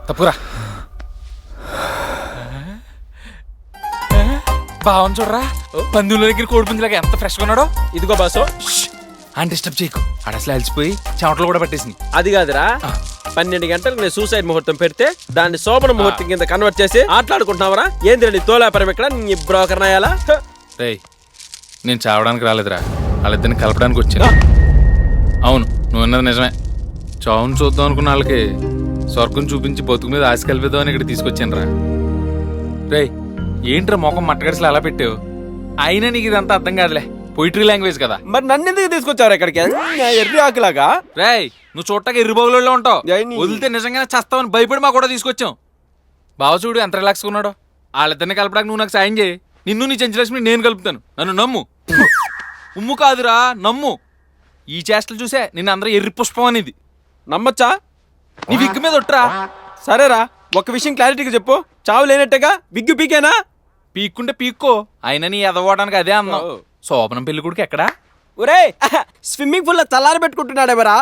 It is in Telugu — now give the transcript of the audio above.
తప్పురా. బావని చూడరా, పందుల దగ్గర కోడిపుంజులాగా ఎంత ఫ్రెష్గా ఉన్నాడో. ఇదిగో బాసు, అని డిస్టర్బ్ చేయకు, ఆడ అసలు అలసిపోయి చెమటలు కూడా పట్టేసింది. అది కాదురా, 12 గంటలకు నేను సూసైడ్ ముహూర్తం పెడితే దాన్ని శోభన ముహూర్తం కింద కన్వర్ట్ చేసి ఆటలాడుకుంటున్నావరా? ఏంది నీ తోలాపరం ఇక్కడ, నీ బ్రోకర్ నాయాలా? రేయ్, నేను చావడానికి రాలేదురా, వాళ్ళిద్దరిని కలపడానికి వచ్చాను. అవును, నువ్వు అన్నది నిజమే. చావును చూద్దాం అనుకున్న వాళ్ళకి స్వర్గం చూపించి బతుకు మీద ఆశ కలిపేద్దామని ఇక్కడ తీసుకొచ్చాను రా. రేయ్, ఏంట్రా మొఖం మట్టగడిసలు అలా పెట్టావు? అయినా నీకు ఇదంతా అర్థం కాదులే, పొయిటరీ లాంగ్వేజ్ కదా. మరి నన్ను ఎందుకు తీసుకొచ్చారు ఇక్కడికి, ఎర్రి ఆకులాగా? రేయ్, నువ్వు చూడటానికి ఎర్రిబాగులో ఉంటావు, ఏయ్ వదిలితే నిజంగానే చస్తావని భయపడి మా కూడా తీసుకొచ్చాం. బావ చూడు ఎంత రిలాక్స్గా ఉన్నాడో. వాళ్ళిద్దరిని కలపడానికి నువ్వు నాకు సాయం చేయి, నిన్ను నీ చెంచలక్ష్మి నేను కలుపుతాను. నన్ను నమ్ము. ఉమ్ము కాదురా, నమ్ము. ఈ చేష్టలు చూసే నిన్ను అందరూ ఎర్రి పుష్పం అనేది. నమ్మచ్చా? నీ విగ్గు మీద ఒట్టురా. సరేరా, ఒక విషయం క్లారిటీగా చెప్పు, చావు లేనట్టేగా? బిగ్గు పీకేనా? పీక్కుంటే పీక్కో, అయినా నీ ఎదవడానికి అదే అన్నావు. శోభనం పెళ్లి కొడుకు ఎక్కడా? ఒరే, స్విమ్మింగ్ పూల్ లో తలారి పెట్టుకుంటున్నాడేవరా?